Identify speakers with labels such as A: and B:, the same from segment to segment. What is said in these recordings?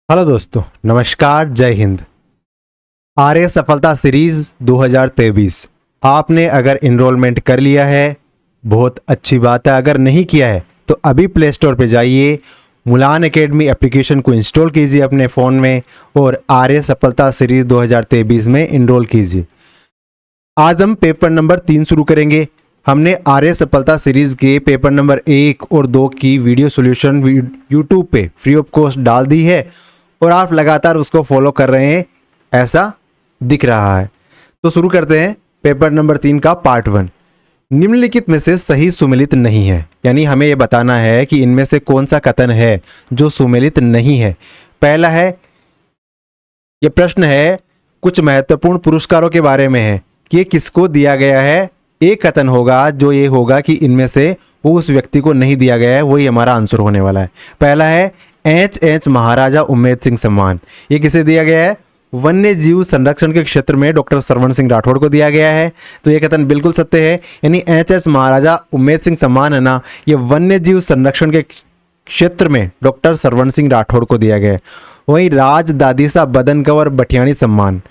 A: Hello दोस्तों, नमस्कार, जय हिंद। आर्य सफलता सीरीज 2023 आपने अगर इनरोलमेंट कर लिया है, बहुत अच्छी बात है। अगर नहीं किया है तो अभी प्ले स्टोर पे जाइए, मुलान एकेडमी एप्लीकेशन को इंस्टॉल कीजिए अपने फ़ोन में और आर्य सफलता सीरीज 2023 में इनरोल कीजिए। आज हम पेपर नंबर 3 शुरू करेंगे। हमने आर्य सफलता सीरीज के पेपर नंबर 1 और 2 की वीडियो सॉल्यूशन यूट्यूब पे फ्री ऑफ कॉस्ट डाल दी है और आप लगातार उसको फॉलो कर रहे हैं, ऐसा दिख रहा है। तो शुरू करते हैं पेपर नंबर 3 का पार्ट 1। निम्नलिखित में से सही सुमेलित नहीं है, यानी हमें यह बताना है कि इनमें से कौन सा कथन है जो सुमेलित नहीं है। पहला है, यह प्रश्न है कुछ महत्वपूर्ण पुरस्कारों के बारे में है कि ये किसको दिया गया है। एक कथन होगा जो ये होगा कि इनमें से वो उस व्यक्ति को नहीं दिया गया है, वही हमारा आंसर होने वाला है। पहला है एच महाराजा उम्मेद सिंह सम्मान। ये किसे दिया गया है? वन्य जीव संरक्षण के क्षेत्र में डॉक्टर सरवण सिंह राठौड़ को दिया गया है। तो ये कथन बिल्कुल सत्य है, यानी एच महाराजा उम्मेद सिंह सम्मान है ना, ये वन्य जीव संरक्षण के क्षेत्र में डॉक्टर सरवण सिंह राठौड़ को दिया गया है। वहीं राज दादीसा बदन कंवर बठियाणी सम्मान,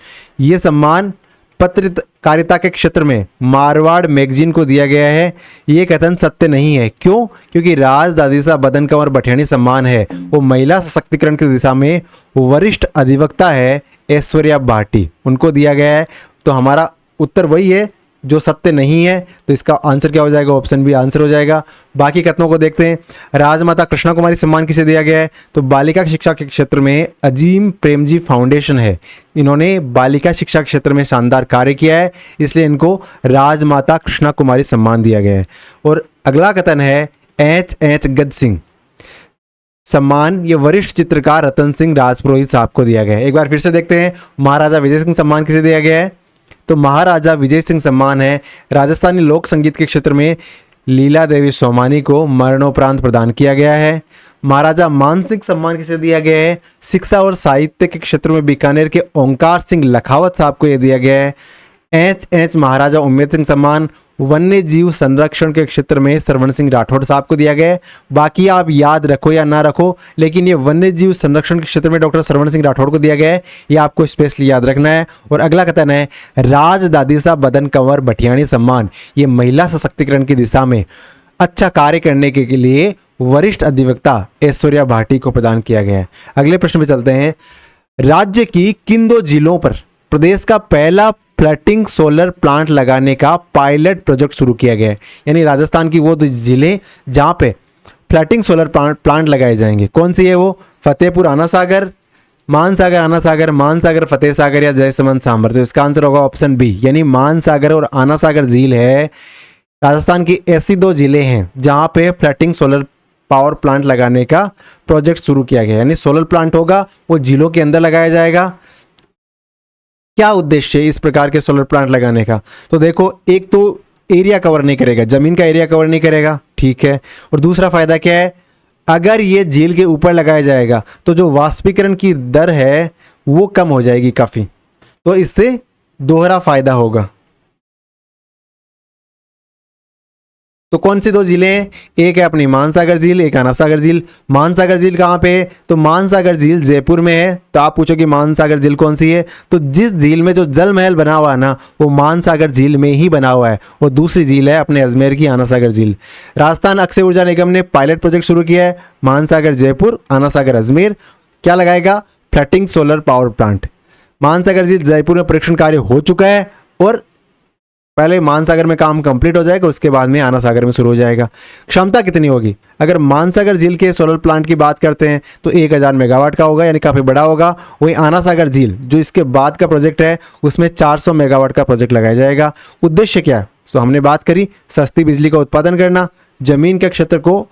A: ये सम्मान पत्रकारिता के क्षेत्र में मारवाड़ मैगजीन को दिया गया है। ये कथन सत्य नहीं है। क्यों? क्योंकि राज दादीसा बदन कंवर बठियाणी सम्मान है वो महिला सशक्तिकरण की दिशा में वरिष्ठ अधिवक्ता है ऐश्वर्या भाटी, उनको दिया गया है। तो हमारा उत्तर वही है जो सत्य नहीं है। तो इसका आंसर क्या हो जाएगा? ऑप्शन बी आंसर हो जाएगा। बाकी कथनों को देखते हैं। राजमाता कृष्णा कुमारी सम्मान किसे दिया गया है? तो बालिका शिक्षा के क्षेत्र में अजीम प्रेमजी फाउंडेशन है, इन्होंने बालिका शिक्षा के क्षेत्र में शानदार कार्य किया है, इसलिए इनको राजमाता कृष्णा कुमारी सम्मान दिया गया है। और अगला कथन है एच गज सिंह सम्मान, ये वरिष्ठ चित्रकार रतन सिंह राजपुरोहित साहब को दिया गया है। एक बार फिर से देखते हैं, महाराजा विजय सिंह सम्मान किसे दिया गया है? तो महाराजा विजय सिंह सम्मान है राजस्थानी लोक संगीत के क्षेत्र में लीला देवी सोमानी को मरणोपरांत प्रदान किया गया है। महाराजा मान सिंह सम्मान किसे दिया गया है? शिक्षा और साहित्य के क्षेत्र में बीकानेर के ओंकार सिंह लखावत साहब को यह दिया गया है। एच महाराजा उम्मेद सिंह सम्मान वन्य जीव संरक्षण के क्षेत्र में सरवण सिंह राठौड़ साहब को दिया गया है। बाकी आप याद रखो या ना रखो, लेकिन ये वन्य जीव संरक्षण के क्षेत्र में डॉक्टर सरवण सिंह राठौड़ को दिया गया है, ये आपको स्पेशली याद रखना है। और अगला कथन है राज दादीसा बदन कंवर बठियाणी सम्मान, ये महिला सशक्तिकरण की दिशा में अच्छा कार्य करने के लिए वरिष्ठ अधिवक्ता ऐश्वर्या भाटी को प्रदान किया गया है। अगले प्रश्न पे चलते हैं। राज्य की किन 2 जिलों पर प्रदेश का पहला फ्लोटिंग सोलर प्लांट लगाने का पायलट प्रोजेक्ट शुरू किया गया है? यानी राजस्थान की वो 2 जिले जहां पे फ्लोटिंग सोलर प्लांट लगाए जाएंगे, कौन सी है वो? फतेहपुर आना सागर, मानसागर आना सागर, मानसागर फतेह सागर या जयसमंद सांभर। तो इसका आंसर होगा ऑप्शन बी, यानी मानसागर और आना सागर झील है। राजस्थान की ऐसी 2 जिले हैं जहां पे फ्लोटिंग सोलर पावर प्लांट लगाने का प्रोजेक्ट शुरू किया गया, यानी सोलर प्लांट होगा वो जिलों के अंदर लगाया जाएगा। क्या उद्देश्य है इस प्रकार के सोलर प्लांट लगाने का? तो देखो, एक तो एरिया कवर नहीं करेगा, जमीन का एरिया कवर नहीं करेगा, ठीक है। और दूसरा फायदा क्या है? अगर ये झील के ऊपर लगाया जाएगा तो जो वाष्पीकरण की दर है वो कम हो जाएगी काफी, तो इससे दोहरा फायदा होगा। तो कौन सी 2 जिले हैं? एक है अपनी मानसागर झील, एक आना सागर झील। मानसागर झील कहाँ पे है? तो मानसागर झील जयपुर में है। तो आप पूछो कि मानसागर झील कौन सी है? तो जिस झील में जो जल महल बना हुआ है ना, वो मानसागर झील में ही बना हुआ है। और दूसरी झील है अपने अजमेर की आना सागर झील। राजस्थान अक्षय ऊर्जा निगम ने पायलट प्रोजेक्ट शुरू किया है, मानसागर जयपुर, आना सागर अजमेर। क्या लगाएगा? Floating solar power plant. Mansagar झील जयपुर में परीक्षण कार्य हो चुका है और पहले मानसागर में काम कंप्लीट हो जाएगा, उसके बाद में आना सागर में शुरू हो जाएगा। क्षमता कितनी होगी? अगर मानसागर झील के सोलर प्लांट की बात करते हैं तो 1000 मेगावाट का होगा, यानी काफ़ी बड़ा होगा। वहीं आना सागर झील जो इसके बाद का प्रोजेक्ट है उसमें 400 मेगावाट का प्रोजेक्ट लगाया जाएगा। उद्देश्य क्या है? तो हमने बात करी सस्ती बिजली का उत्पादन करना, जमीन के क्षेत्र को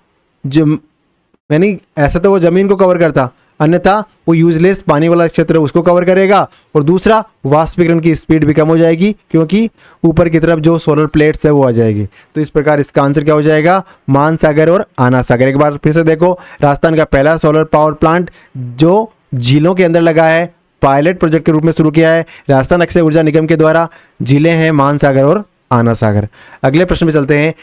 A: यानी ऐसा तो वो जमीन को कवर करता, अन्यथा वो यूजलेस पानी वाला क्षेत्र उसको कवर करेगा। और दूसरा, वाष्पीकरण की स्पीड भी कम हो जाएगी क्योंकि ऊपर की तरफ जो सोलर प्लेट्स है वो आ जाएगी। तो इस प्रकार इसका आंसर क्या हो जाएगा? मानसागर और आना सागर। एक बार फिर से देखो, राजस्थान का पहला सोलर पावर प्लांट जो झीलों के अंदर लगा है, पायलट प्रोजेक्ट के रूप में शुरू किया है राजस्थान अक्षय ऊर्जा निगम के द्वारा। जिले हैं मानसागर और आना सागर। अगले प्रश्न में चलते हैं।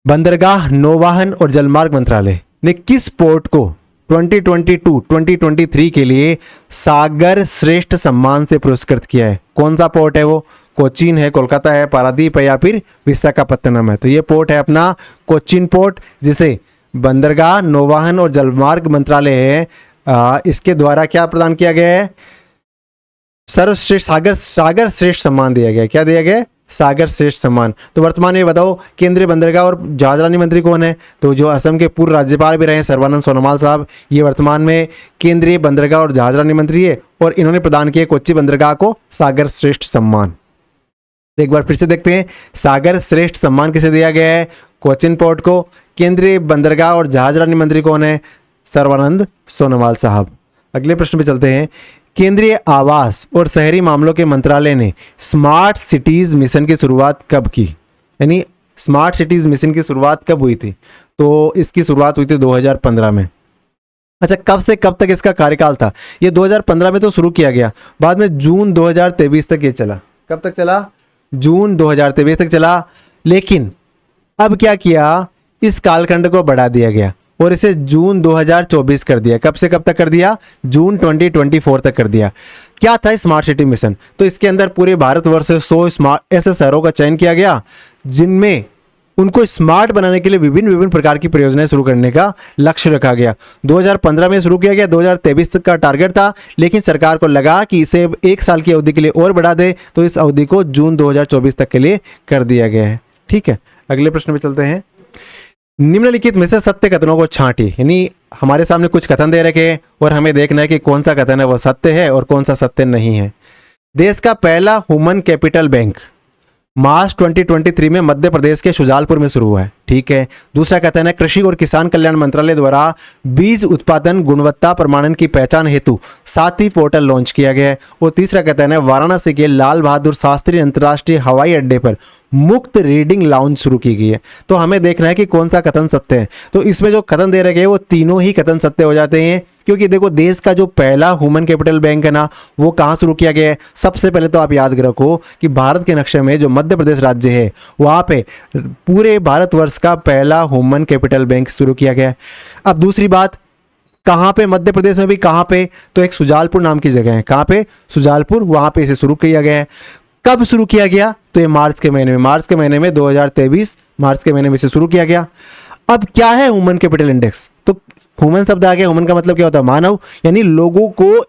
A: बंदरगाह, नौवाहन और जलमार्ग मंत्रालय ने किस पोर्ट को 2022-2023 के लिए सागर श्रेष्ठ सम्मान से पुरस्कृत किया है। कौन सा पोर्ट है वो? कोचीन है, कोलकाता है, पारादीप है या फिर विशाखापत्तनम है? तो ये पोर्ट है अपना कोचीन पोर्ट, जिसे बंदरगाह, नौवहन और जलमार्ग मंत्रालय है, इसके द्वारा क्या प्रदान किया गया है? सर्वश्रेष्ठ सागर श्रेष्ठ सम्मान दिया गया। क्या दिया गया? सागर श्रेष्ठ सम्मान। तो वर्तमान में बताओ केंद्रीय बंदरगाह और जहाजरानी मंत्री कौन है? तो जो असम के पूर्व राज्यपाल भी रहे सर्बानंद सोनोवाल साहब, ये वर्तमान में केंद्रीय बंदरगाह और जहाजरानी मंत्री है और इन्होंने प्रदान किया कोच्चि बंदरगाह को सागर श्रेष्ठ सम्मान। एक बार फिर से देखते हैं, सागर श्रेष्ठ सम्मान किसे दिया गया है? कोचिन पोर्ट को। केंद्रीय बंदरगाह और जहाजरानी मंत्री कौन है? सर्बानंद सोनोवाल साहब। अगले प्रश्न पे चलते हैं। केंद्रीय आवास और शहरी मामलों के मंत्रालय ने स्मार्ट सिटीज मिशन की शुरुआत कब की? यानी स्मार्ट सिटीज मिशन की शुरुआत कब हुई थी? तो इसकी शुरुआत हुई थी 2015 में। अच्छा, कब से कब तक इसका कार्यकाल था? ये 2015 में तो शुरू किया गया, बाद में जून 2023 तक ये चला। कब तक चला? जून 2023 तक चला। लेकिन अब क्या किया, इस कालखंड को बढ़ा दिया गया और इसे जून 2024 कर दिया। कब से कब तक कर दिया? जून 2024 तक कर दिया। क्या था स्मार्ट सिटी मिशन? तो इसके अंदर पूरे भारतवर्ष से 100 स्मार्ट ऐसे शहरों का चयन किया गया जिनमें उनको स्मार्ट बनाने के लिए विभिन्न प्रकार की परियोजनाएं शुरू करने का लक्ष्य रखा गया। 2015 में शुरू किया गया, 2023 तक का टारगेट था, लेकिन सरकार को लगा कि इसे 1 साल की अवधि के लिए और बढ़ा दे, तो इस अवधि को जून 2024 तक के लिए कर दिया गया है। ठीक है, अगले प्रश्न पे चलते हैं। निम्नलिखित में से सत्य कथनों को छांटिए। यानी हमारे सामने कुछ कथन दे रखे हैं और हमें देखना है कि कौन सा कथन है वो सत्य है और कौन सा सत्य नहीं है। देश का पहला ह्यूमन कैपिटल बैंक मार्च 2023 में मध्य प्रदेश के शुजालपुर में शुरू हुआ है। ठीक है। दूसरा कथन है, कृषि और किसान कल्याण मंत्रालय द्वारा बीज उत्पादन गुणवत्ता प्रमाणन की पहचान हेतु 7 पोर्टल लॉन्च किया गया है। और तीसरा कथन है, वाराणसी के लाल बहादुर शास्त्री अंतर्राष्ट्रीय हवाई अड्डे पर मुफ्त रीडिंग लाउंज शुरू की गई है। तो हमें देखना है कि कौन सा कथन सत्य है। तो इसमें जो कथन दे रखे हैं वो तीनों ही कथन सत्य हो जाते हैं, क्योंकि देखो देश का जो पहला ह्यूमन कैपिटल बैंक है ना, वो कहाँ शुरू किया गया है? सबसे पहले तो आप याद रखो कि भारत के नक्शे में जो मध्य प्रदेश राज्य है वहाँ पे पूरे भारतवर्ष का पहला ह्यूमन कैपिटल बैंक शुरू किया गया है। अब दूसरी बात, कहाँ पे? मध्य प्रदेश में भी कहाँ पे? तो एक शुजालपुर नाम की जगह है। कहाँ पे? शुजालपुर, वहाँ पे इसे शुरू किया गया है। कब शुरू किया गया? तो ये मार्च के महीने में 2023 मार्च के महीने में इसे शुरू किया गया। अब क्या है ह्यूमन कैपिटल इंडेक्स? तो ह्यूमन शब्द आ गया, ह्यूमन का मतलब क्या होता है? मानव, यानी लोगों को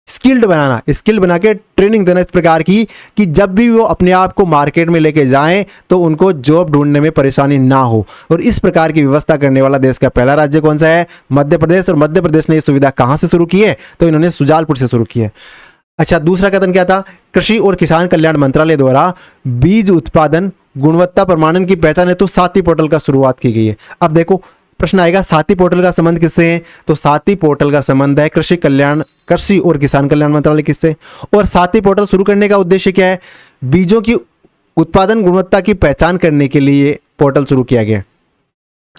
A: स्किल्ड बनाना, स्किल्ड बना के ट्रेनिंग देना इस प्रकार की कि जब भी वो अपने आप को मार्केट में लेके जाएं तो उनको जॉब ढूंढने में परेशानी ना हो। और इस प्रकार की व्यवस्था करने वाला देश का पहला राज्य कौन सा है? मध्य प्रदेश। और मध्य प्रदेश ने ये सुविधा कहाँ से शुरू की है? तो इन्होंने शुजालपुर से शुरू की है। अच्छा, दूसरा कथन क्या था? कृषि और किसान कल्याण मंत्रालय द्वारा बीज उत्पादन गुणवत्ता प्रमाणन की पहचान हेतु 7 पोर्टल का शुरुआत की गई है। अब देखो प्रश्न आएगा, 7 पोर्टल का संबंध किससे है? तो 7 पोर्टल का संबंध है कृषि और किसान कल्याण मंत्रालय किससे? और 7 पोर्टल शुरू करने का उद्देश्य क्या है? बीजों की उत्पादन गुणवत्ता की पहचान करने के लिए पोर्टल शुरू किया गया।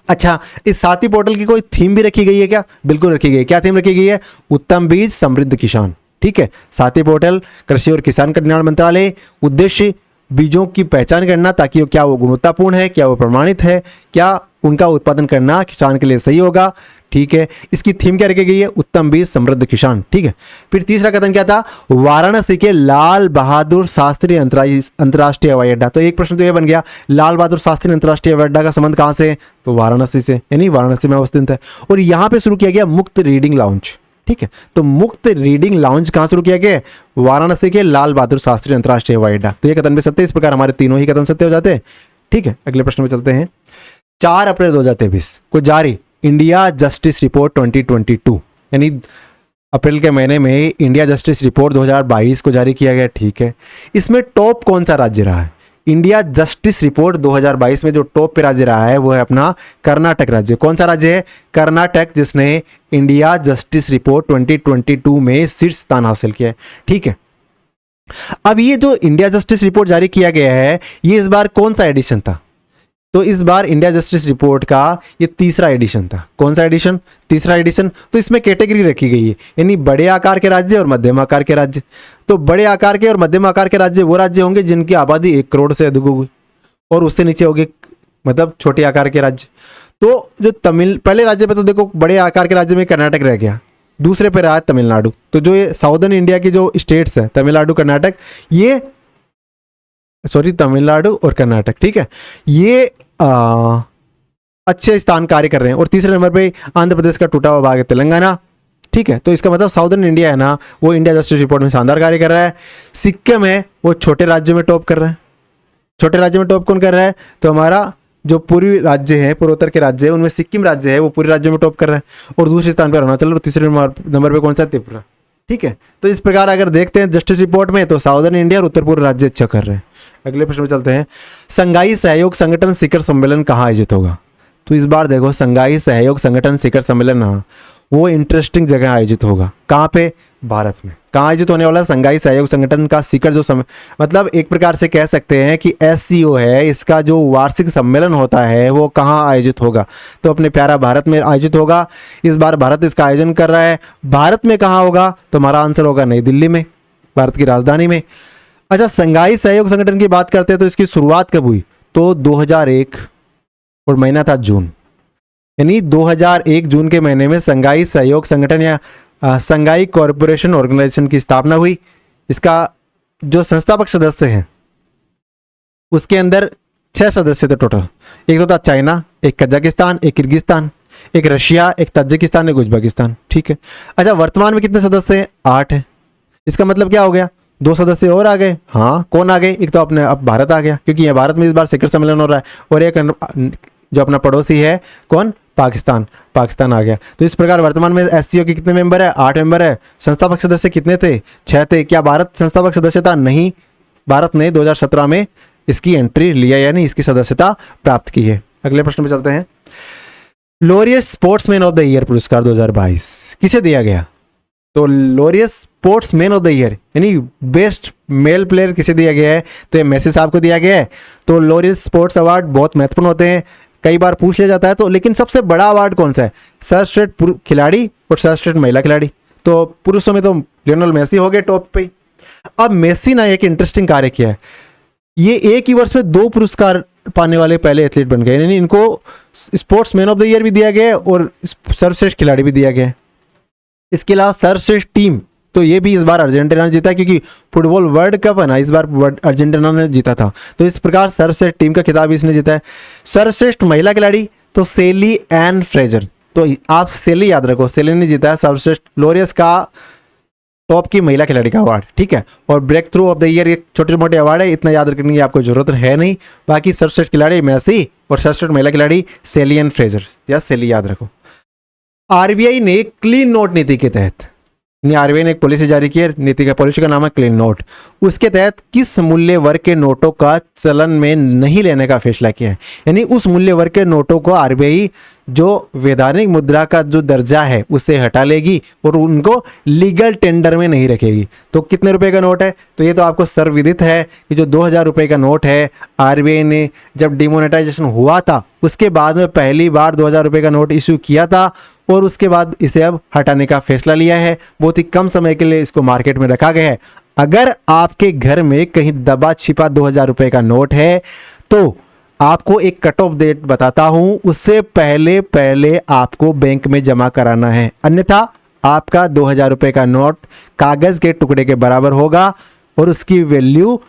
A: अच्छा, इस 7 पोर्टल की कोई थीम भी रखी गई है क्या? बिल्कुल रखी गई है। क्या थीम रखी गई है? उत्तम बीज समृद्ध किसान। ठीक है, 7 पोर्टल कृषि और किसान कल्याण मंत्रालय, उद्देश्य बीजों की पहचान करना ताकि क्या वो गुणवत्तापूर्ण है, क्या वो प्रमाणित है, क्या उनका उत्पादन करना किसान के लिए सही होगा। ठीक है, इसकी थीम क्या रखी गई है? उत्तम बीज समृद्ध किसान। ठीक है, फिर तीसरा कथन क्या था? वाराणसी के लाल बहादुर शास्त्री अंतर्राष्ट्रीय हवाई अड्डा। तो एक प्रश्न तो ये बन गया, लाल बहादुर शास्त्री अंतर्राष्ट्रीय हवाई अड्डा का संबंध कहां से? तो वाराणसी से, यानी वाराणसी में अवस्थित है। और यहां पे शुरू किया गया मुफ्त रीडिंग लाउंज। ठीक है, तो मुफ्त रीडिंग लाउंज कहां शुरू किया गया? वाराणसी के लाल बहादुर शास्त्री अंतर्राष्ट्रीय हवाई अड्डा। तो ये कथन भी सत्य। इस प्रकार हमारे तीनों ही कथन सत्य हो जाते हैं। ठीक है, अगले प्रश्न में चलते हैं। 4 अप्रैल 2023 को जारी इंडिया जस्टिस रिपोर्ट 2022, यानी अप्रैल के महीने में इंडिया जस्टिस रिपोर्ट 2022 को जारी किया गया। ठीक है, इसमें टॉप कौन सा राज्य रहा है? इंडिया जस्टिस रिपोर्ट 2022 में जो टॉप पे राज्य रहा है वो है अपना कर्नाटक राज्य। कौन सा राज्य है? कर्नाटक, जिसने इंडिया जस्टिस रिपोर्ट 2022 में शीर्ष स्थान हासिल किया है। ठीक है, अब ये जो इंडिया जस्टिस रिपोर्ट जारी किया गया है, ये इस बार कौन सा एडिशन था? तो इस बार इंडिया जस्टिस रिपोर्ट का ये तीसरा एडिशन था। कौन सा एडिशन? तीसरा एडिशन। तो इसमें कैटेगरी रखी गई है, यानी बड़े आकार के राज्य और मध्यम आकार के राज्य। तो बड़े आकार के और मध्यम आकार के राज्य वो राज्य होंगे जिनकी आबादी 1 करोड़ से अधिक होगी, और उससे नीचे होगी मतलब छोटे आकार के राज्य। तो जो तमिल पहले राज्य पे तो देखो बड़े आकार के राज्य में कर्नाटक रह गया, दूसरे पे रहा है तमिलनाडु। तो जो ये साउदर्न इंडिया की जो स्टेट्स है तमिलनाडु कर्नाटक, ये सॉरी तमिलनाडु और कर्नाटक, ठीक है, ये अच्छे स्थान कार्य कर रहे हैं। और तीसरे नंबर पे आंध्र प्रदेश का टूटा हुआ भाग है तेलंगाना, ठीक है। तो इसका मतलब साउदर्न इंडिया है ना, वो इंडिया जस्टिस रिपोर्ट में शानदार कार्य कर रहा है। सिक्किम है वो छोटे राज्यों में टॉप कर रहा है। छोटे राज्य में टॉप कौन कर रहा है? तो हमारा जो पूर्वी राज्य है, पूर्वोत्तर के राज्य है, उनमें सिक्किम राज्य है वो पूरे राज्यों में टॉप कर रहा है। और दूसरे स्थान पर अरुणाचल, और तीसरे नंबर पे कौन सा? त्रिपुरा, ठीक है। तो इस प्रकार अगर देखते हैं जस्टिस रिपोर्ट में तो साउदर्न इंडिया और उत्तर पूर्व राज्य अच्छा कर रहे हैं। अगले प्रश्न में चलते हैं। संघाई सहयोग संगठन शिखर सम्मेलन कहाँ आयोजित होगा? तो इस बार देखो संघाई सहयोग संगठन शिखर सम्मेलन वो इंटरेस्टिंग जगह आयोजित होगा। कहाँ पे? भारत में। कहाँ आयोजित होने वाला? संघाई सहयोग संगठन का शिखर जो मतलब एक प्रकार से कह सकते हैं कि SCO है, इसका जो वार्षिक सम्मेलन होता है वो कहाँ आयोजित होगा? तो अपने प्यारा भारत में आयोजित होगा। इस बार भारत इसका आयोजन कर रहा है। भारत में कहाँ होगा? तो हमारा आंसर होगा नई दिल्ली में, भारत की राजधानी में। अच्छा, संघाई सहयोग संगठन की बात करते हैं तो इसकी शुरुआत कब हुई? तो 2001 और महीना था जून, यानी 2001 जून के महीने में संघाई सहयोग संगठन या संघाई कॉरपोरेशन ऑर्गेनाइजेशन की स्थापना हुई। इसका जो संस्थापक सदस्य हैं उसके अंदर 6 सदस्य थे टोटल। एक तो था चाइना, एक कजाकिस्तान, एक किर्गिस्तान, एक रशिया, एक ताजिकिस्तान, एक उज्बेकिस्तान, ठीक है। अच्छा, वर्तमान में कितने सदस्य हैं? 8 है। इसका मतलब क्या हो गया? 2 सदस्य और आ गए। हाँ, कौन आ गए? एक तो अपने अब भारत आ गया, क्योंकि ये भारत में इस बार शिखर सम्मेलन हो रहा है। और एक जो अपना पड़ोसी है कौन? पाकिस्तान, पाकिस्तान आ गया। तो इस प्रकार वर्तमान में SCO के कितने मेंबर है? 8 मेंबर है। संस्थापक सदस्य कितने थे? 6 थे। क्या भारत संस्थापक सदस्य था? नहीं, भारत ने 2017 में इसकी एंट्री लिया, यानी इसकी सदस्यता प्राप्त की है। अगले प्रश्न पे चलते हैं। Laureus sportsman of the year पुरस्कार 2022 किसे दिया गया? तो Laureus sportsman of the year यानी बेस्ट मेल प्लेयर किसे दिया गया है? तो ये मेसी साहब को दिया गया है। तो लॉरियस स्पोर्ट्स अवार्ड बहुत महत्वपूर्ण होते हैं, कई बार पूछ लिया जाता है। तो लेकिन सबसे बड़ा अवार्ड कौन सा है? सर्वश्रेष्ठ खिलाड़ी और सर्वश्रेष्ठ महिला खिलाड़ी। तो पुरुषों में तो लियोनेल मेसी हो गए टॉप पे। अब मेसी ने एक इंटरेस्टिंग कार्य किया है, ये एक ही वर्ष में 2 पुरस्कार पाने वाले पहले एथलीट बन गए, यानी इनको sports man of the year भी दिया गया है और सर्वश्रेष्ठ खिलाड़ी भी दिया गया है। इसके अलावा सर्वश्रेष्ठ टीम तो ये भी इस बार अर्जेंटीना ने जीता, क्योंकि फुटबॉल वर्ल्ड कप है ना, इस बार अर्जेंटीना ने जीता था। तो इस प्रकार सर्वश्रेष्ठ टीम का खिताब इसने जीता है। सर्वश्रेष्ठ महिला खिलाड़ी तो सेली एन फ्रेजर, तो आप सेली याद रखो, सेली ने जीता है सर्वश्रेष्ठ लॉरियस का टॉप की महिला खिलाड़ी का अवार्ड, ठीक है। और breakthrough of the year ये छोटे मोटे अवार्ड है, इतना याद रखने की आपको जरूरत है नहीं। बाकी सर्वश्रेष्ठ खिलाड़ी मेसी और सर्वश्रेष्ठ महिला खिलाड़ी सेली एन फ्रेजर या सेली याद रखो। आरबीआई ने क्लीन नोट नीति के तहत, आरबीआई ने एक पॉलिसी जारी की है, नीति का पॉलिसी का नाम है क्लीन नोट। उसके तहत किस मूल्य वर्ग के नोटों का चलन में नहीं लेने का फैसला किया है, यानी उस मूल्य वर्ग के नोटों को आरबीआई जो वैधानिक मुद्रा का जो दर्जा है उसे हटा लेगी और उनको लीगल टेंडर में नहीं रखेगी। तो कितने रुपए का नोट है? तो ये तो आपको सर्वविदित है कि जो 2000 रुपए का नोट है, आरबीआई ने जब डिमोनेटाइजेशन हुआ था उसके बाद में पहली बार 2000 रुपए का नोट इश्यू किया था और उसके बाद इसे अब हटाने का फैसला लिया है। बहुत ही कम समय के लिए इसको मार्केट में रखा गया है। अगर आपके घर में कहीं दबा छिपा 2000 रुपए का नोट है तो आपको एक कट ऑफ डेट बताता हूं, उससे पहले आपको बैंक में जमा कराना है, अन्यथा आपका 2000 रुपए का नोट कागज के टुकड़े के बराबर होगा और उसकी वैल्यू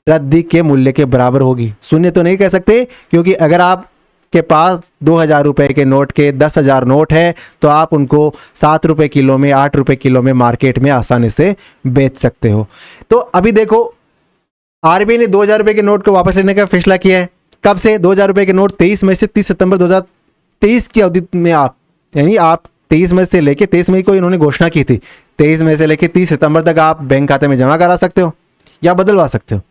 A: रद्दी के मूल्य के बराबर होगी। शून्य तो नहीं कह सकते, क्योंकि अगर आप के पास 2000 रुपए के नोट के 10,000 नोट है तो आप उनको 7 रुपए किलो में, 8 रुपए किलो में मार्केट में आसानी से बेच सकते हो। तो अभी देखो आरबीआई ने 2000 रुपए के नोट को वापस लेने का फैसला किया है। कब से? 2000 रुपए के नोट 23 मई से 30 सितंबर 2023 की अवधि में आप, यानी आप 23 मई से लेके 23 मई को इन्होंने घोषणा की थी, 23 मई से लेके 30 सितंबर तक आप बैंक खाते में जमा करा सकते हो या बदलवा सकते हो।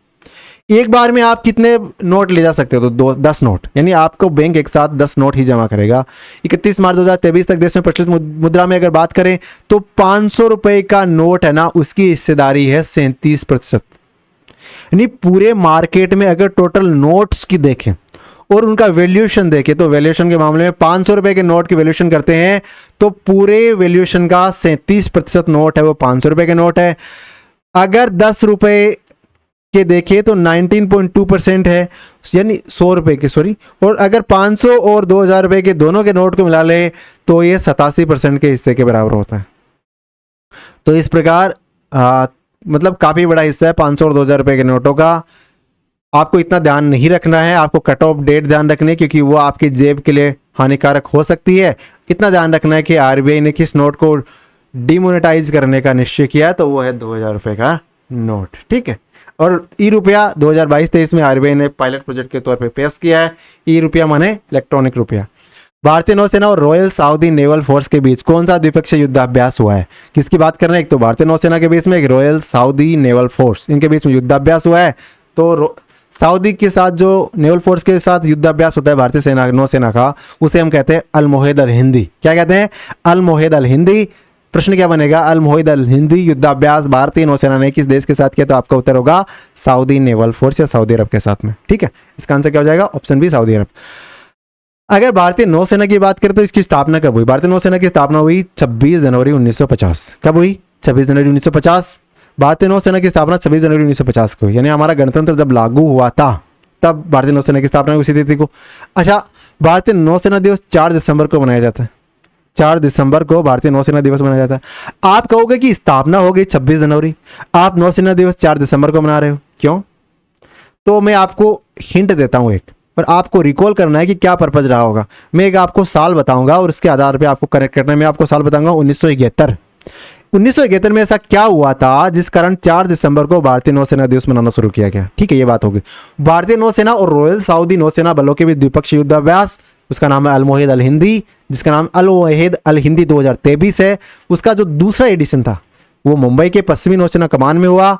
A: एक बार में आप कितने नोट ले जा सकते हो? तो 10 नोट, यानी आपको बैंक एक साथ 10 नोट ही जमा करेगा। 31 मार्च 2023 तक देश में प्रचलित मुद्रा में अगर बात करें तो 500 रुपए का नोट है ना, उसकी हिस्सेदारी है 37%। यानी पूरे मार्केट में अगर टोटल नोट्स की देखें और उनका वैल्यूएशन देखें तो वैल्यूएशन के मामले में 500 रुपए के नोट की वैल्यूएशन करते हैं तो पूरे वैल्यूएशन का 37% नोट है वो 500 रुपए के नोट है। अगर 10 रुपए के देखें तो 19.2% है, यानी 100 रुपए के, सॉरी, और अगर 500 और 2000 रुपए के दोनों के नोट को मिला ले तो ये 87% के हिस्से के बराबर होता है। तो इस प्रकार मतलब काफी बड़ा हिस्सा है 500 और 2000 रुपए के नोटों का। आपको इतना ध्यान नहीं रखना है, आपको कट ऑफ डेट ध्यान रखनी है क्योंकि वो आपकी जेब के लिए हानिकारक हो सकती है। इतना ध्यान रखना है कि आरबीआई ने किस नोट को डिमोनेटाइज करने का निश्चय किया, तो वो है 2000 रुपए का नोट, ठीक है। और ई रुपया 2022-23 में आरबीआई ने पायलट प्रोजेक्ट के तौर पे पेश किया है। ई रुपया माने इलेक्ट्रॉनिक रुपया। भारतीय नौसेना और रॉयल सऊदी नेवल फोर्स के बीच कौन सा द्विपक्षीय युद्धाभ्यास हुआ है? किसकी बात कर रहे हैं? एक तो भारतीय नौसेना के बीच में, एक रॉयल सऊदी नेवल फोर्स, इनके बीच में युद्धाभ्यास हुआ है। तो सऊदी के साथ जो नेवल फोर्स के साथ युद्धाभ्यास होता है भारतीय सेना नौसेना का, उसे हम कहते हैं अल मोहिद अल हिंदी। क्या कहते हैं? अल मोहिद अल हिंदी। प्रश्न क्या बनेगा? अल मोहिद अल हिंदी युद्धाभ्यास भारतीय नौसेना ने किस देश के साथ किया? तो आपका उत्तर होगा सऊदी नेवल फोर्स या सऊदी अरब के साथ में, ठीक है। इसका आंसर क्या हो जाएगा? ऑप्शन बी, सऊदी अरब। अगर भारतीय नौसेना की बात करें तो इसकी स्थापना कब हुई? भारतीय नौसेना की स्थापना हुई 26 जनवरी 1950। कब हुई? 26 जनवरी 1950। भारतीय नौसेना की स्थापना 26 जनवरी 1950 को, यानी हमारा गणतंत्र जब लागू हुआ था तब भारतीय नौसेना की स्थापना हुई, उसी तिथि को। अच्छा, भारतीय नौसेना दिवस 4 दिसंबर को मनाया जाता है। 4 दिसंबर को भारतीय नौसेना दिवस मनाया जाता है। आप कहोगे कि स्थापना हो गई 26 जनवरी, आप नौसेना दिवस 4 दिसंबर को मना रहे हो, क्यों? तो मैं आपको हिंट देता हूं एक, और आपको रिकॉल करना है कि क्या पर्पज रहा होगा। मैं एक आपको साल बताऊंगा और उसके आधार पे आपको करेक्ट करना है। मैं आपको साल बताऊंगा 1971। 1971 में ऐसा क्या हुआ था जिस कारण 4 दिसंबर को भारतीय नौसेना दिवस मनाना शुरू किया गया? ठीक है, ये बात होगी। भारतीय नौसेना और रॉयल सऊदी नौसेना बलों के बीच द्विपक्षीय युद्धाभ्यास, उसका नाम है अल मोहिद अल हिंदी, जिसका नाम अल मोहिद अल हिंदी 2023 है। उसका जो दूसरा एडिशन था वो मुंबई के पश्चिमी नौसेना कमान में हुआ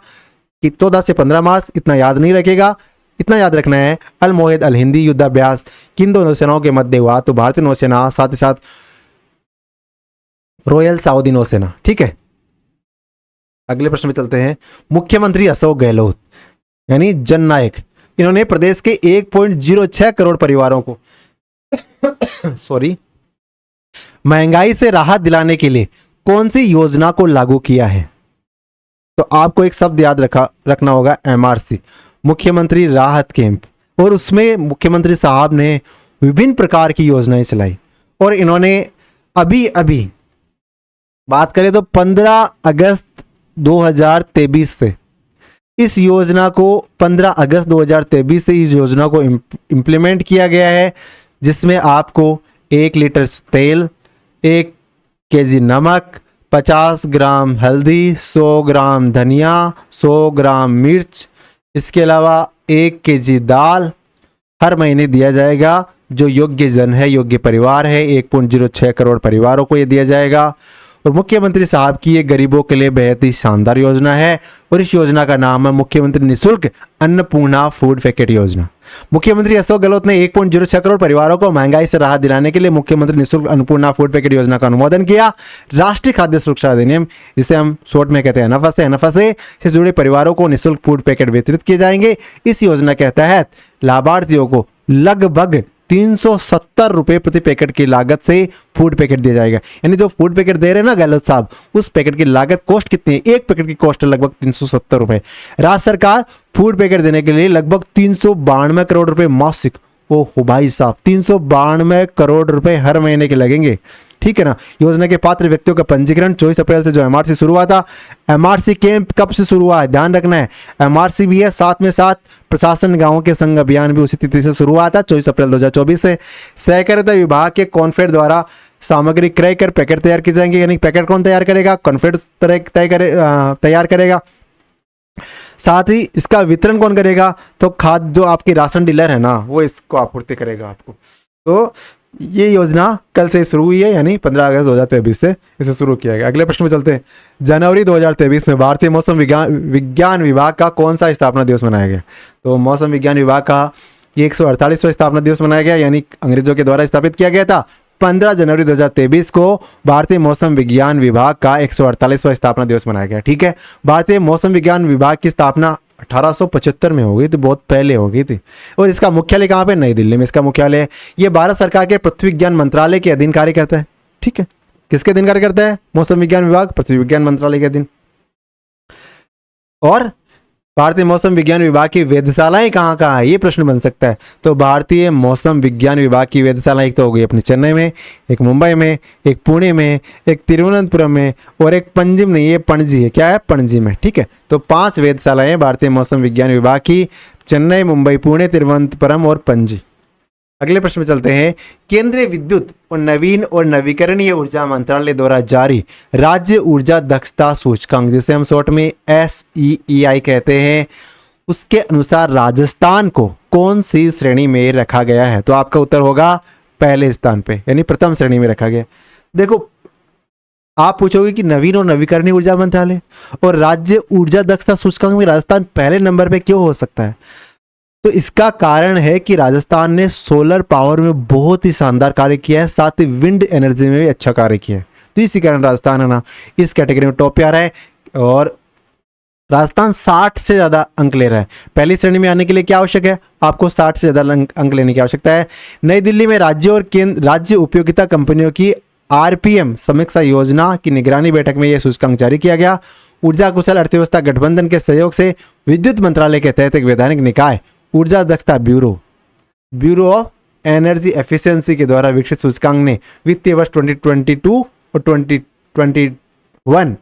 A: कि 14 से 15 मार्च। इतना याद नहीं रखेगा, इतना याद रखना है अल मोहिद अल हिंदी युद्धाभ्यास किन दो नौसेनाओं के मध्य हुआ? तो भारतीय नौसेना, साथ ही साथ रॉयल सऊदी नौसेना, ठीक है। अगले प्रश्न में चलते हैं। मुख्यमंत्री अशोक गहलोत यानी जननायक, इन्होंने प्रदेश के 1.06 करोड़ परिवारों को सॉरी महंगाई से राहत दिलाने के लिए कौन सी योजना को लागू किया है? तो आपको एक शब्द याद रखना होगा, एमआरसी, मुख्यमंत्री राहत कैंप। और उसमें मुख्यमंत्री साहब ने विभिन्न प्रकार की योजनाएं चलाई और इन्होंने अभी अभी बात करें तो 15 अगस्त 2023 से इस योजना को 15 अगस्त 2023 से इस योजना को इम्प्लीमेंट किया गया है, जिसमें आपको 1 लीटर तेल, 1 केजी नमक, 50 ग्राम हल्दी, 100 ग्राम धनिया, 100 ग्राम मिर्च, इसके अलावा 1 केजी दाल हर महीने दिया जाएगा। जो योग्य जन है, योग्य परिवार है, 1.06 करोड़ परिवारों को ये दिया जाएगा। और मुख्यमंत्री साहब की ये गरीबों के लिए बेहद ही शानदार योजना है और इस योजना का नाम है मुख्यमंत्री निःशुल्क अन्नपूर्णा फूड पैकेट योजना। मुख्यमंत्री अशोक गहलोत ने 1.06 करोड़ परिवारों को महंगाई से राहत दिलाने के लिए मुख्यमंत्री निःशुल्क अन्नपूर्णा फूड पैकेट योजना का अनुमोदन किया। राष्ट्रीय खाद्य सुरक्षा अधिनियम, जिसे हम शॉर्ट में कहते हैं एनएफएसए से जुड़े परिवारों को निःशुल्क फूड पैकेट वितरित किए जाएंगे। इस योजना के तहत लाभार्थियों को लगभग 370 रुपए प्रति पैकेट की लागत से फूड पैकेट दिया जाएगा। यानी जो फूड पैकेट दे रहे हैं ना गहलोत साहब, उस पैकेट की लागत कॉस्ट कितनी है? एक पैकेट की कॉस्ट है लगभग 370 रुपए। राज्य सरकार फूड पैकेट देने के लिए लगभग 392 करोड़ रुपए मासिक, ओहो भाई साहब 392 करोड़ रुपए हर महीने के लगेंगे, ठीक है ना। योजना के पात्र व्यक्तियों का पंजीकरण 24 अप्रैल से जो एमआरसी शुरू हुआ था। एमआरसी कैंप कब से शुरू हुआ है? ध्यान रखना है, एमआरसी भी है, साथ में साथ प्रशासन गांवों के संघ अभियान भी उसी तिथि से शुरू हुआ था, 24 अप्रैल 2024 से। सहकारिता विभाग के कॉन्फेड द्वारा सामग्री क्रय कर पैकेट तैयार किए जाएंगे। यानी पैकेट कौन तैयार करेगा? कॉन्फेड तैयार करेगा। साथ ही इसका वितरण कौन करेगा? तो खाद्य जो आपके राशन डीलर है ना, वो इसको आपूर्ति करेगा आपको। तो ये योजना कल से शुरू हुई है, यानी 15 अगस्त 2023 से इसे शुरू किया गया। अगले प्रश्न में चलते हैं। जनवरी 2023 में भारतीय मौसम विज्ञान विभाग का कौन सा स्थापना दिवस मनाया गया? तो मौसम विज्ञान विभाग का ये 148वां स्थापना दिवस मनाया गया, यानी अंग्रेजों के द्वारा स्थापित किया गया था। 15 जनवरी 2023 को भारतीय मौसम विज्ञान विभाग का 148वां स्थापना दिवस मनाया गया, ठीक है। भारतीय मौसम विज्ञान विभाग की स्थापना 1875 में हो गई थी, बहुत पहले हो गई थी। और इसका मुख्यालय कहाँ पे? नई दिल्ली में इसका मुख्यालय है। ये भारत सरकार के पृथ्वी विज्ञान मंत्रालय के अधीन कार्य करता है, ठीक है। किसके अधीन कार्य करता है? मौसम विज्ञान विभाग, पृथ्वी विज्ञान मंत्रालय के अधीन। और भारतीय मौसम विज्ञान विभाग की वेधशालाएं कहाँ कहाँ है, ये प्रश्न बन सकता है। तो भारतीय मौसम विज्ञान विभाग की वेधशाला एक तो हो गई अपनी चेन्नई में, एक मुंबई में, एक पुणे में, एक तिरुवनंतपुरम में और एक पंजिम नहीं, ये पणजी है, क्या है, पणजी में। ठीक है, तो 5 वेधशालाएं भारतीय मौसम विज्ञान विभाग की, चेन्नई, मुंबई, पुणे, तिरुवनंतपुरम और पणजी। अगले प्रश्न में चलते हैं। केंद्रीय विद्युत और नवीन और नवीकरणीय ऊर्जा मंत्रालय द्वारा जारी राज्य ऊर्जा दक्षता सूचकांक, जिसे हम शॉर्ट में SEEI कहते हैं, उसके अनुसार राजस्थान को कौन सी श्रेणी में रखा गया है? तो आपका उत्तर होगा पहले स्थान पे, यानी प्रथम श्रेणी में रखा गया। देखो, आप पूछोगे कि नवीन और नवीकरणीय ऊर्जा मंत्रालय और राज्य ऊर्जा दक्षता सूचकांक में राजस्थान पहले नंबर पे क्यों हो सकता है? तो इसका कारण है कि राजस्थान ने सोलर पावर में बहुत ही शानदार कार्य किया है, साथ ही विंड एनर्जी में भी अच्छा कार्य किया है। तो इसी कारण राजस्थान है ना इस कैटेगरी में टॉप पे आ रहा है और राजस्थान 60 से ज़्यादा अंक ले रहा है। पहली श्रेणी में आने के लिए क्या आवश्यक है? आपको 60 से ज़्यादा अंक लेने की आवश्यकता है। नई दिल्ली में राज्य और केंद्र राज्य उपयोगिता कंपनियों की RPM समीक्षा योजना की निगरानी बैठक में यह सूचकांक जारी किया गया। ऊर्जा कुशल अर्थव्यवस्था गठबंधन के सहयोग से विद्युत मंत्रालय के तहत एक वैधानिक निकाय ऊर्जा दक्षता ब्यूरो ऑफ एनर्जी एफिशिएंसी के द्वारा विकसित सूचकांक ने वित्तीय वर्ष 2022 और 2021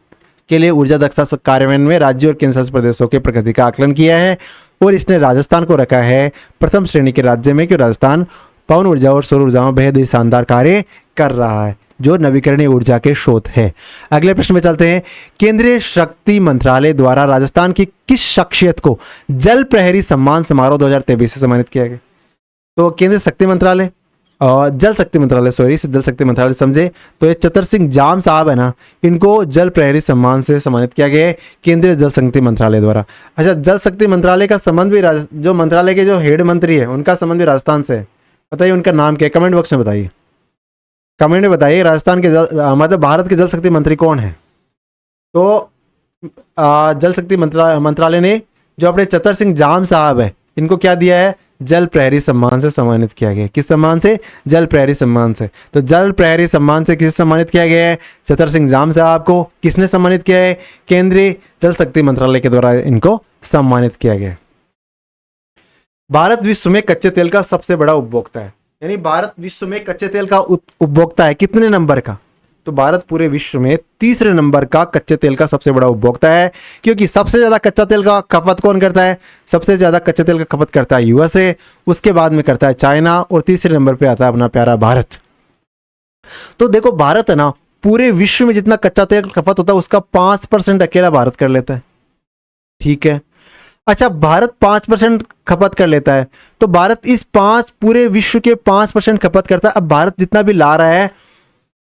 A: के लिए ऊर्जा दक्षता कार्यान्वयन में राज्यों और केंद्र शासित प्रदेशों के प्रगति का आकलन किया है और इसने राजस्थान को रखा है प्रथम श्रेणी के राज्य में, क्योंकि राजस्थान पवन ऊर्जा और सौर ऊर्जा में बेहद ही शानदार कार्य कर रहा है, जो नवीकरणीय ऊर्जा के स्रोत है। अगले प्रश्न में चलते हैं। केंद्रीय शक्ति मंत्रालय द्वारा राजस्थान की किस शख्सियत को जल प्रहरी सम्मान समारोह 2023 से सम्मानित किया गया? तो केंद्रीय शक्ति मंत्रालय और जल शक्ति मंत्रालय, सॉरी, जल शक्ति मंत्रालय समझे तो ये चतर सिंह जाम साहब है ना, इनको जल प्रहरी सम्मान से सम्मानित किया गया है केंद्रीय जल शक्ति मंत्रालय द्वारा। अच्छा, जल शक्ति मंत्रालय का संबंध भी जो मंत्रालय के जो हेड मंत्री है उनका संबंध भी राजस्थान से है। बताइए उनका नाम क्या है? कमेंट बॉक्स में बताइए, कमेंट में बताइए राजस्थान के मतलब भारत के जल शक्ति मंत्री कौन है? तो जल शक्ति मंत्रालय ने जो अपने चतर सिंह जाम साहब है इनको क्या दिया है? जल प्रहरी सम्मान से सम्मानित किया गया है। किस सम्मान से? जल प्रहरी सम्मान से। तो जल प्रहरी सम्मान से किसे सम्मानित किया गया है? चतर सिंह जाम साहब को। किसने सम्मानित किया है? केंद्रीय जल शक्ति मंत्रालय के द्वारा इनको सम्मानित किया गया है। भारत विश्व में कच्चे तेल का सबसे बड़ा उपभोक्ता है, यानी भारत विश्व में कच्चे तेल का उपभोक्ता है कितने नंबर का? तो भारत पूरे विश्व में तीसरे नंबर का कच्चे तेल का सबसे बड़ा उपभोक्ता है, क्योंकि सबसे ज्यादा कच्चा तेल का खपत कौन करता है? सबसे ज्यादा कच्चे तेल का खपत करता है USA, उसके बाद में करता है चाइना और तीसरे नंबर पे आता है अपना प्यारा भारत। तो देखो, भारत है ना पूरे विश्व में जितना कच्चा तेल खपत होता है उसका 5% अकेला भारत कर लेता है। ठीक है, अच्छा, भारत 5% खपत कर लेता है, तो भारत इस पूरे विश्व के 5% खपत करता है। अब भारत जितना भी ला रहा है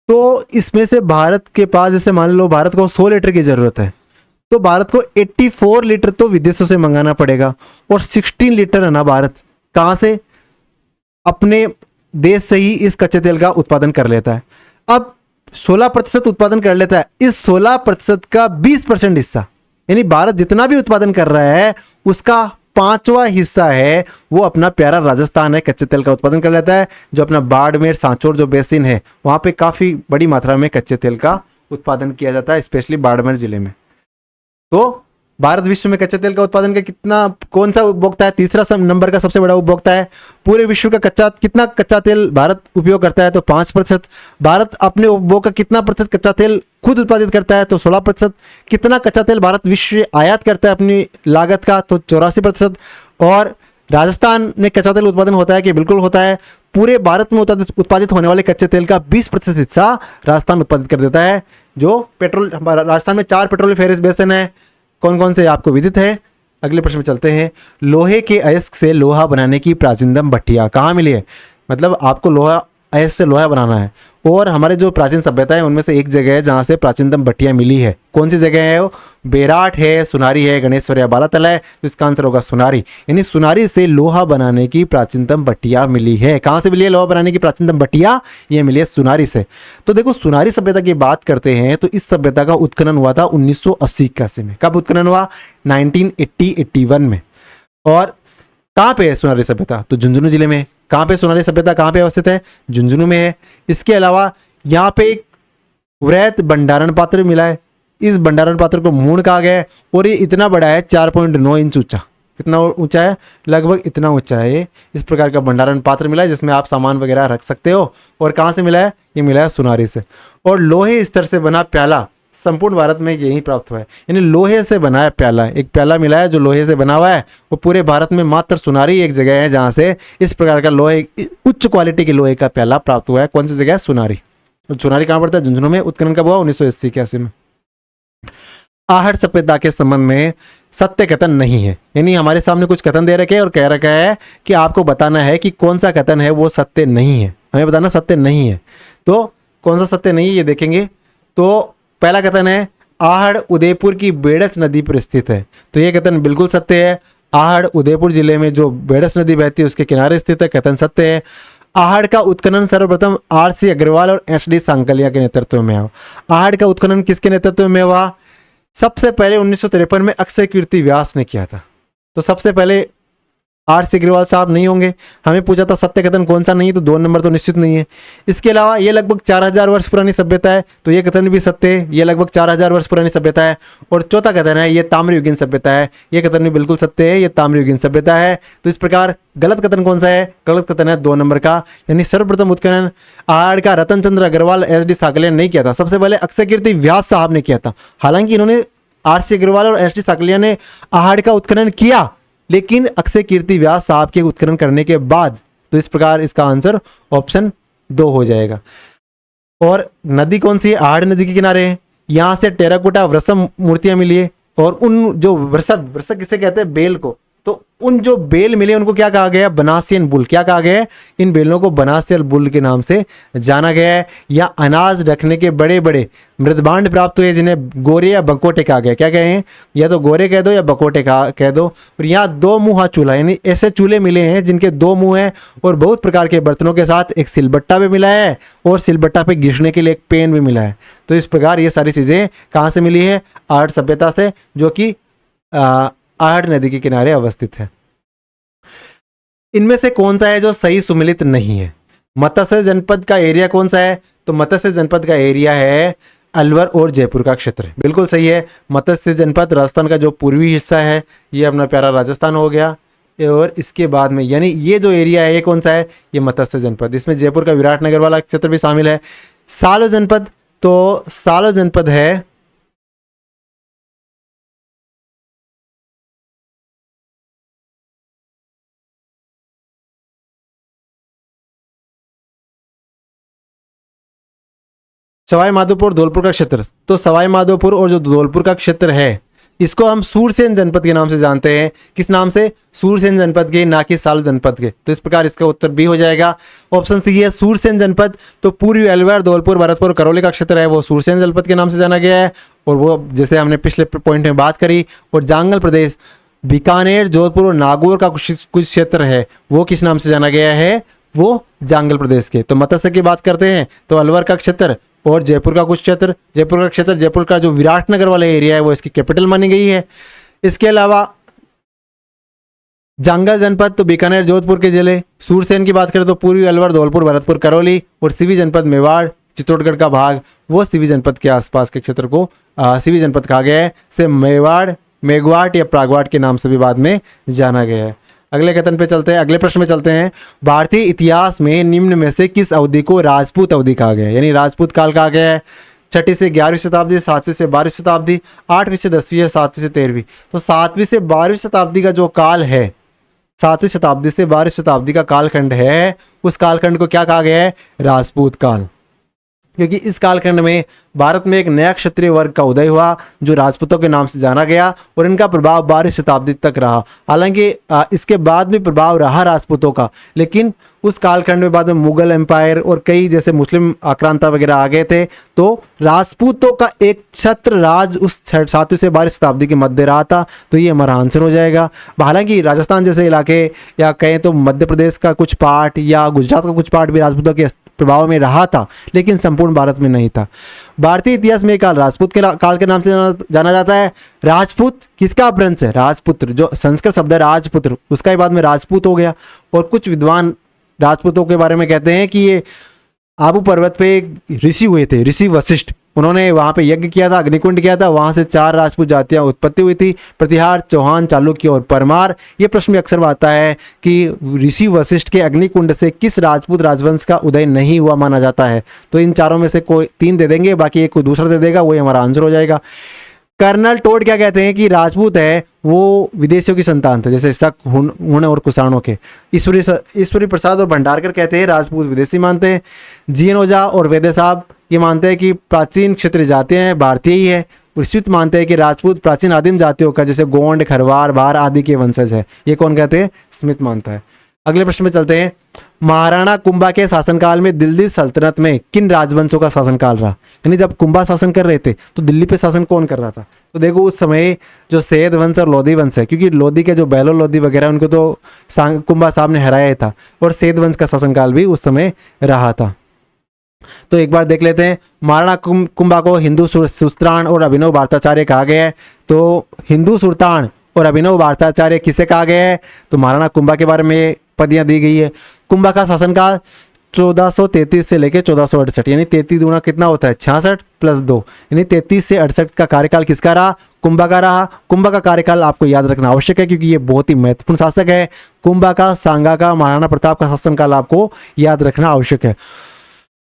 A: तो इसमें से भारत के पास, जैसे मान लो भारत को 100 लीटर की जरूरत है, तो भारत को 84 लीटर तो विदेशों से मंगाना पड़ेगा और 16 लीटर है ना भारत कहां से? अपने देश से ही इस कच्चे तेल का उत्पादन कर लेता है। अब 16% उत्पादन कर लेता है, इस 16% का 20% हिस्सा, यानी भारत जितना भी उत्पादन कर रहा है उसका 5वां हिस्सा है वो अपना प्यारा राजस्थान है कच्चे तेल का उत्पादन कर लेता है, जो अपना बाड़मेर सांचौर जो बेसिन है वहां पे काफी बड़ी मात्रा में कच्चे तेल का उत्पादन किया जाता है, स्पेशली बाड़मेर जिले में। तो भारत विश्व में कच्चे तेल का उत्पादन का कौन सा उपभोक्ता है? तीसरा नंबर का सबसे बड़ा उपभोक्ता है। पूरे विश्व का कितना कच्चा तेल भारत उपयोग करता है? तो 5%। भारत अपने उपभोग का कितना प्रतिशत कच्चा तेल खुद उत्पादित करता है? तो 16%। कितना कच्चा तेल भारत विश्व आयात करता है अपनी लागत का? तो 84%। और राजस्थान में कच्चा तेल उत्पादन होता है कि बिल्कुल होता है। पूरे भारत में उत्पादित होने वाले कच्चे तेल का 20% हिस्सा राजस्थान उत्पादित कर देता है। जो पेट्रोल, राजस्थान में 4 पेट्रोल फेरिस बेसिन है, कौन कौन से आपको विदित है? अगले प्रश्न में चलते हैं। लोहे के अयस्क से लोहा बनाने की प्राचीनतम भट्टियां कहाँ मिली है? मतलब आपको लोहा अयस्क से लोहा बनाना है और हमारे जो प्राचीन सभ्यता है उनमें से एक जगह है जहाँ से प्राचीनतम भट्टियां मिली है। कौन सी जगह है वो? बेराट है, सुनारी है, गणेश्वर या बालातला है। तो इसका आंसर होगा सुनारी, यानी सुनारी से लोहा बनाने की प्राचीनतम भट्टियां मिली है। कहाँ से मिली है लोहा बनाने की प्राचीनतम भट्टियां? ये मिली है सुनारी से। तो देखो, सुनारी सभ्यता की बात करते हैं तो इस सभ्यता का उत्खनन हुआ था 1980-81 में। कब उत्खनन हुआ? 1980-81 में। और कहाँ पे है सुनारी सभ्यता? तो झुंझुनू जिले में। कहाँ पे सुनारी सभ्यता कहाँ पे अवस्थित है? झुंझुनू में है। इसके अलावा यहाँ पे एक वृहत भंडारण पात्र मिला है, इस भंडारण पात्र को मूण कहा गया है और ये इतना बड़ा है 4.9 इंच ऊंचा। कितना ऊंचा है? लगभग इतना ऊंचा है। ये इस प्रकार का भंडारण पात्र मिला है जिसमें आप सामान वगैरह रख सकते हो। और कहाँ से मिला है? ये मिला है सुनारी से। और लोहे स्तर से बना प्याला संपूर्ण भारत में यही प्राप्त हुआ है, यानी लोहे से बना है प्याला। एक प्याला मिला है जो लोहे से बना हुआ है, वो पूरे भारत में मात्र सुनारी एक जगह है जहाँ से इस प्रकार का लोहे, उच्च क्वालिटी के लोहे का प्याला प्राप्त हुआ है। कौन सी जगह है? सुनारी। सुनारी कहाँ पड़ता है? झुंझुनू में। उत्खनन कब हुआ? 1980-81 में। आहड़ सभ्यता के संबंध में सत्य कथन नहीं है, यानी हमारे सामने कुछ कथन दे रखे हैं और कह रखा है कि आपको बताना है कि कौन सा कथन है वो सत्य नहीं है। हमें बताना सत्य नहीं है, तो कौन सा सत्य नहीं है ये देखेंगे। तो पहला कथन है आहड़ उदयपुर की बेड़च नदी पर स्थित है, तो ये कथन बिल्कुल सत्य है। आहड़ उदयपुर जिले में जो बेड़च नदी बहती है उसके किनारे स्थित है, कथन सत्य है। आहड़ का उत्खनन सर्वप्रथम आर.सी. अग्रवाल और एच.डी. सांकलिया के नेतृत्व में हुआ। आहड़ का उत्खनन किसके नेतृत्व में हुआ? सबसे पहले 1953 में अक्षय कीर्ति व्यास ने किया था। तो सबसे पहले आर.सी. अग्रवाल साहब नहीं होंगे। हमें पूछा था सत्य कथन कौन सा नहीं है, तो 2 नंबर तो निश्चित नहीं है। इसके अलावा ये लगभग 4000 वर्ष पुरानी सभ्यता है, तो ये कथन भी सत्य है, ये लगभग 4000 वर्ष पुरानी सभ्यता है। और चौथा कथन है ये ताम्रयुगीन सभ्यता है, ये कथन भी बिल्कुल सत्य है, ये ताम्रयुगीन सभ्यता है। तो इस प्रकार गलत कथन कौन सा है? गलत कथन है 2 नंबर का, यानी सर्वप्रथम उत्खनन आहड़ का रतन चंद्र अग्रवाल एच.डी. सांकलिया ने नहीं किया था, सबसे पहले अक्षय कीर्ति व्यास साहब ने किया था। हालांकि इन्होंने आर.सी. अग्रवाल और एच.डी. सांकलिया ने आहड़ का उत्खनन किया, लेकिन अक्षय कीर्ति व्यास साहब के उत्खनन करने के बाद। तो इस प्रकार इसका आंसर ऑप्शन 2 हो जाएगा। और नदी कौन सी है? आहड़ नदी के किनारे है। यहां से टेराकोटा वृषभ मूर्तियां मिली है, और उन जो वृषभ किसे कहते हैं? बेल को। तो उन जो बेल मिले उनको क्या कहा गया? बनासियन बुल। क्या कहा गया है? इन बेलों को बनासियन बुल के नाम से जाना गया है। या अनाज रखने के बड़े बड़े मृदभांड प्राप्त हुए जिन्हें गोरे या बकोटे कहा गया। क्या कहें? या तो गोरे कह दो या बकोटे कह दो। और यहाँ 2 मुँहा चूल्हा, यानी ऐसे चूल्हे मिले हैं जिनके 2 मुंह हैं, और बहुत प्रकार के बर्तनों के साथ एक सिलबट्टा भी मिला है, और सिलबट्टा पे घिसने के लिए एक पेन भी मिला है। तो इस प्रकार ये सारी चीज़ें कहाँ से मिली है? आहड़ सभ्यता से, जो कि आहड़ नदी के किनारे अवस्थित है। इनमें से कौन सा है जो सही सुमिलित नहीं है? मत्स्य जनपद का एरिया कौन सा है? तो मत्स्य जनपद का एरिया है अलवर और जयपुर का क्षेत्र। बिल्कुल सही है। मत्स्य जनपद राजस्थान का जो पूर्वी हिस्सा है, ये अपना प्यारा राजस्थान हो गया। और इसके बाद में यानी ये जो एरिया है ये कौन सा है? ये मत्स्य जनपद। इसमें जयपुर का विराटनगर वाला क्षेत्र भी शामिल है। सालो जनपद, तो सालो जनपद है सवाई माधोपुर धौलपुर का क्षेत्र। तो सवाई माधोपुर और जो धौलपुर का क्षेत्र है इसको हम सूरसेन जनपद के नाम से जानते हैं। किस नाम से? सूरसेन जनपद के, ना कि साल जनपद के। तो इस प्रकार इसका उत्तर बी हो जाएगा। ऑप्शन सी है सूरसेन जनपद। तो पूर्वी अलवर, धौलपुर, भरतपुर, करौली का क्षेत्र है वो सूरसेन जनपद के नाम से जाना गया है। और वो जैसे हमने पिछले पॉइंट में बात करी, और जांगल प्रदेश, बीकानेर, जोधपुर और नागौर का कुछ क्षेत्र है वो किस नाम से जाना गया है? वो जांगल प्रदेश के। तो मत्स्य की बात करते हैं तो अलवर का क्षेत्र और जयपुर का कुछ क्षेत्र। जयपुर का जो विराटनगर वाला एरिया है वो इसकी कैपिटल मानी गई है। इसके अलावा जांगल जनपद तो बीकानेर, जोधपुर के जिले। सूरसेन की बात करें तो पूर्वी अलवर, धौलपुर, भरतपुर, करौली। और सिवी जनपद मेवाड़, चित्तौड़गढ़ का भाग, वो सिवी जनपद के आसपास के क्षेत्र को सिवी जनपद कहा गया है। से मेवाड़, मेघवाट या प्रागवाट के नाम से भी बाद में जाना गया है। अगले कथन पे चलते हैं, अगले प्रश्न में चलते हैं। भारतीय इतिहास में निम्न में से किस अवधि को राजपूत अवधि कहा गया है? यानी राजपूत काल कहा गया है। 6वीं से 11वीं शताब्दी, 7वीं से 12वीं शताब्दी, 8वीं से 10वीं, 7वीं से 13वीं। तो 7वीं से 12वीं शताब्दी का जो काल है, 7वीं शताब्दी से 12वीं शताब्दी का कालखंड है, उस कालखंड को क्या कहा गया है? राजपूत काल। क्योंकि इस कालखंड में भारत में एक नया क्षत्रिय वर्ग का उदय हुआ जो राजपूतों के नाम से जाना गया, और इनका प्रभाव 12वीं शताब्दी तक रहा। हालांकि इसके बाद भी प्रभाव रहा राजपूतों का, लेकिन उस कालखंड में बाद में मुगल एम्पायर और कई जैसे मुस्लिम आक्रांता वगैरह आ गए थे, तो राजपूतों का एक छत्र राज उस 7वीं से 12वीं शताब्दी के मध्य रहा था। तो ये हमारा आंसर हो जाएगा। हालांकि राजस्थान जैसे इलाके या कहें तो मध्य प्रदेश का कुछ पार्ट या गुजरात का कुछ पार्ट भी राजपूतों के प्रभाव में रहा था, लेकिन संपूर्ण भारत में नहीं था। भारतीय इतिहास में काल राजपूत के काल के नाम से जाना जाता है। राजपूत किसका अपभ्रंश है? राजपुत्र, जो संस्कृत शब्द है राजपुत्र, उसका ही बाद में राजपूत हो गया। और कुछ विद्वान राजपूतों के बारे में कहते हैं कि ये आबू पर्वत पे एक ऋषि हुए थे, ऋषि वशिष्ठ, उन्होंने वहाँ पे यज्ञ किया था, अग्निकुंड किया था, वहाँ से 4 राजपूत जातियाँ उत्पत्ति हुई थी, प्रतिहार, चौहान, चालुक्य और परमार। ये प्रश्न भी अक्सर आता है कि ऋषि वशिष्ठ के अग्निकुंड से किस राजपूत राजवंश का उदय नहीं हुआ माना जाता है। तो इन चारों में से कोई 3 दे देंगे, बाकी एक कोई दूसरा दे देगा, वही हमारा आंसर हो जाएगा। कर्नल टोड क्या कहते हैं कि राजपूत है वो विदेशियों की संतान थे, जैसे शक, हुण और कुषाणों के। ईश्वरी प्रसाद और भंडारकर कहते हैं राजपूत विदेशी मानते हैं। जीएन ओझा और वेदे साहब ये मानते हैं कि प्राचीन क्षेत्रीय जातियाँ हैं, भारतीय ही है। स्मिथ मानते हैं कि राजपूत प्राचीन आदिम जातियों का, जैसे गोंड, खरवार, भार आदि के वंशज है। ये कौन कहते हैं? स्मिथ मानता है। अगले प्रश्न में चलते हैं। महाराणा कुंभा के शासनकाल में दिल्ली सल्तनत में किन राजवंशों का शासनकाल रहा? यानी जब कुंभा शासन कर रहे थे तो दिल्ली पे शासन कौन कर रहा था? तो देखो उस समय जो सैयद वंश और लोधी वंश है, क्योंकि लोधी के जो बहलोल लोधी वगैरह उनको तो कुंभा साहब ने हराया था, और सैयद वंश का शासनकाल भी उस समय रहा था। तो एक बार देख लेते हैं। महाराणा कुंभा को हिंदू सुल्तान और अभिनव भारताचार्य कहा गया है। तो हिंदू सुल्तान और अभिनव भारताचार्य किसे कहा गया है? तो महाराणा कुंभा के बारे में पदियां दी गई है। कुंभा का शासनकाल 1433 से लेकर 1468, यानी 33 दूना कितना होता है? 66 + 2, यानी 33 से 68 का कार्यकाल किसका रहा? कुंभा का रहा। कुंभा का कार्यकाल आपको याद रखना आवश्यक है, क्योंकि ये बहुत ही महत्वपूर्ण शासक है। कुंभा का, सांगा का, महाराणा प्रताप का शासनकाल आपको याद रखना आवश्यक है।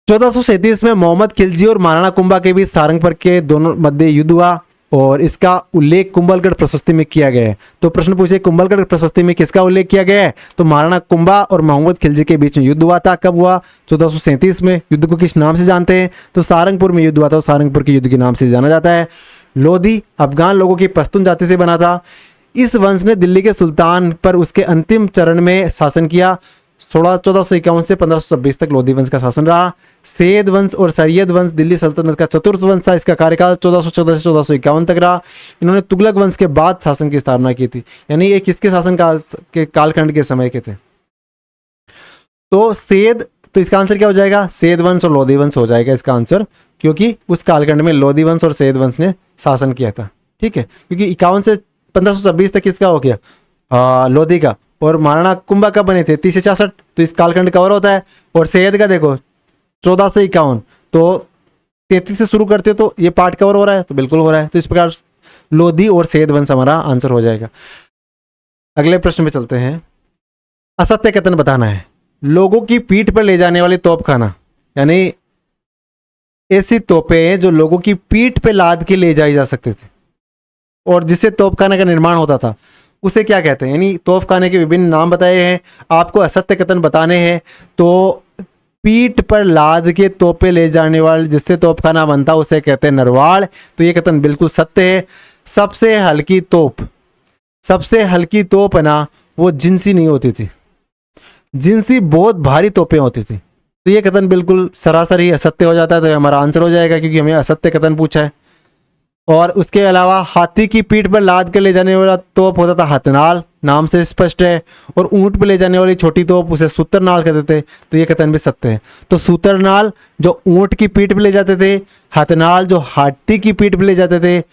A: 1437 में मोहम्मद खिलजी और महाराणा कुंभा के बीच सारंगपुर के दोनों मध्य युद्ध हुआ, और इसका उल्लेख कुंभलगढ़ प्रशस्ति में किया गया है। तो प्रश्न पूछे कुंभलगढ़ प्रशस्ति में किसका उल्लेख किया गया है? तो महाराणा कुंभा और मोहम्मद खिलजी के बीच में युद्ध हुआ था। कब हुआ? 1437 में। युद्ध को किस नाम से जानते हैं? तो सारंगपुर में युद्ध हुआ था, सारंगपुर के युद्ध के नाम से जाना जाता है। लोधी अफगान लोगों की पश्तून जाति से बना था। इस वंश ने दिल्ली के सुल्तान पर उसके अंतिम चरण में शासन किया। 1451 से 1526 तक लोधी वंश का शासन रहा। सैयद वंश और सैयद वंश दिल्ली सल्तनत का चतुर्थ वंश था। इसका कार्यकाल 1414 से 1451 तक रहा। इन्होंने तुगलक वंश के बाद शासन की स्थापना की थी, यानी ये किसके शासन काल के कालखंड के समय के थे? तो सैयद, तो इसका आंसर क्या हो जाएगा? सैयद वंश और लोधी वंश हो जाएगा इसका आंसर, क्योंकि उस कालखंड में लोधी वंश और सैयद वंश ने शासन किया था। ठीक है, क्योंकि 51 से 1526 तक किसका हो गया? लोधी का। और महाराणा कुंभा कब बने थे? 30 से 66, तो इस कालखंड कवर होता है। और सैयद का देखो 14 से 51, तो 33 से शुरू करते तो ये पार्ट कवर हो रहा है, तो बिल्कुल हो रहा है। तो इस प्रकार लोधी और सैयद वंश हमारा आंसर हो जाएगा। अगले प्रश्न में चलते हैं। असत्य कथन बताना है। लोगों की पीठ पर ले जाने वाली तोपखाना, यानी ऐसी तोपें जो लोगों की पीठ पे लाद के ले जाई जा सकते थे और जिससे तोपखाने का निर्माण होता था, उसे क्या कहते हैं? यानी तोपखाने के विभिन्न नाम बताए हैं। आपको असत्य कथन बताने हैं। तो पीठ पर लाद के तोपे ले जाने वाले जिससे तोपखाना बनता उसे कहते हैं नरवाल। तो ये कथन बिल्कुल सत्य है। सबसे हल्की तोप है ना, वो जिनसी नहीं होती थी। जिनसी बहुत भारी तोपें होती थी। तो ये कथन बिल्कुल सरासर ही असत्य हो जाता है। तो हमारा आंसर हो जाएगा, क्योंकि हमें असत्य कथन पूछा है। और उसके अलावा हाथी की पीठ पर लाद कर ले जाने वाला तोप होता था हथनाल, नाम से स्पष्ट है। और ऊंट पर ले जाने वाली छोटी तोप उसे सूतरनाल कहते थे। तो ये कथन भी सत्य है। तो सूतरनाल जो ऊंट की पीठ पर ले जाते थे, हथनाल जो हाथी की पीठ पर ले जाते थे।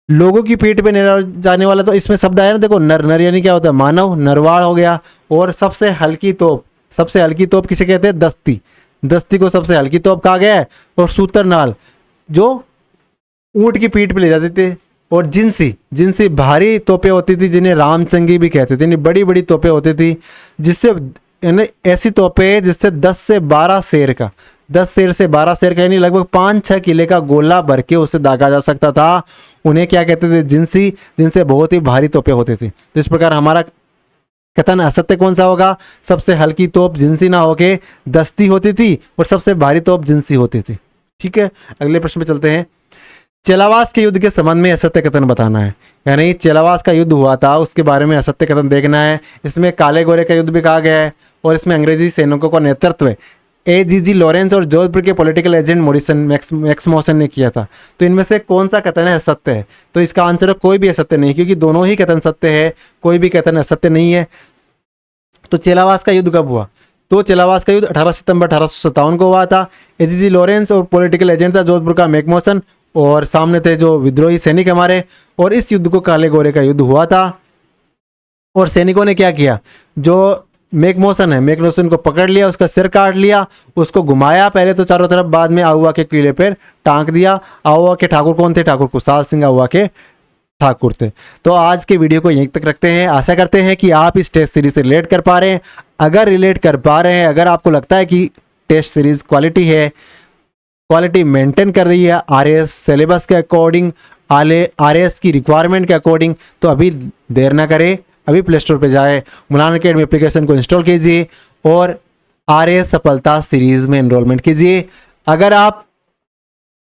A: लोगों की पीठ पे ले जाने वाला, तो इसमें शब्द आया ना, देखो नर, नर यानी क्या होता है? मानव, नरवाल हो गया। और सबसे हल्की तोप किसे कहते हैं? दस्ती। दस्ती को सबसे हल्की तोप कहा गया है। और सूतरनाल जो ऊंट की पीठ पे ले जाते थे। और जिनसी भारी तोपें होती थी, जिन्हें रामचंगी भी कहते थे, यानी बड़ी बड़ी तोपें होती थी, जिससे यानी ऐसी तोपें जिससे 10 से 12 शेर का यानी लगभग 5-6 किले का गोला भर के उससे दागा जा सकता था। उन्हें क्या कहते थे? जिनसी, जिनसे बहुत ही भारी तोपें होती थी। तो इस प्रकार हमारा कथन असत्य कौन सा होगा? सबसे हल्की तोप जिनसी ना होके दस्ती होती थी, और सबसे भारी तोप जिनसी होती थी। ठीक है, अगले प्रश्न पे चलते हैं। चेलावास के युद्ध के संबंध में असत्य कथन बताना है। यानी चेलावास का युद्ध हुआ था, उसके बारे में असत्य कथन देखना है। इसमें काले गोरे का युद्ध भी कहा गया है, और इसमें अंग्रेजी सैनिकों का नेतृत्व AGG लॉरेंस और जोधपुर के पॉलिटिकल एजेंट मॉरिसन मैक्समोसन ने किया था। तो इनमें से कौन सा कथन है असत्य है? तो इसका आंसर कोई भी असत्य नहीं, क्योंकि दोनों ही कथन सत्य है, कोई भी कथन असत्य नहीं है। तो चेलावास का युद्ध कब हुआ? तो चेलावास का युद्ध 18 सितंबर 1857 को हुआ था। AGG लॉरेंस और पॉलिटिकल एजेंट था जोधपुर का मैक्समोसन, और सामने थे जो विद्रोही सैनिक हमारे। और इस युद्ध को काले गोरे का युद्ध हुआ था। और सैनिकों ने क्या किया? जो मेक मोशन है, मेक मोशन को पकड़ लिया, उसका सिर काट लिया, उसको घुमाया पहले तो चारों तरफ, बाद में आहुआ के किले पर टांग दिया। आहुआ के ठाकुर कौन थे? ठाकुर कुशाल सिंह आहुआ के ठाकुर थे। तो आज के वीडियो को यहीं तक रखते हैं। आशा करते हैं कि आप इस टेस्ट सीरीज से रिलेट कर पा रहे हैं। अगर रिलेट कर पा रहे हैं, अगर आपको लगता है कि टेस्ट सीरीज क्वालिटी है, क्वालिटी मेंटेन कर रही है आरएएस सिलेबस के अकॉर्डिंग, आरएएस की रिक्वायरमेंट के अकॉर्डिंग, तो अभी देर ना करें, अभी प्ले स्टोर पर जाए, मुलान अकेडमी एप्लीकेशन को इंस्टॉल कीजिए और आरएएस सफलता सीरीज में एनरोलमेंट कीजिए। अगर आप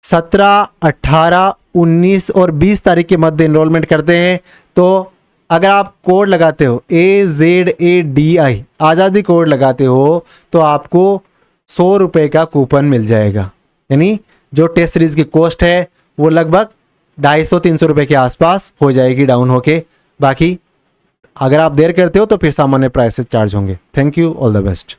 A: 17, 18, 19 और 20 तारीख के मध्य एनरोलमेंट करते हैं तो अगर आप कोड लगाते हो AZADI आज़ादी कोड लगाते हो तो आपको 100 रुपये का कूपन मिल जाएगा। यानी जो टेस्ट सीरीज की कॉस्ट है वो लगभग 250-300 रुपये के आसपास हो जाएगी डाउन होके। बाकी अगर आप देर करते हो तो फिर सामान्य प्राइस से चार्ज होंगे। Thank you, all the best.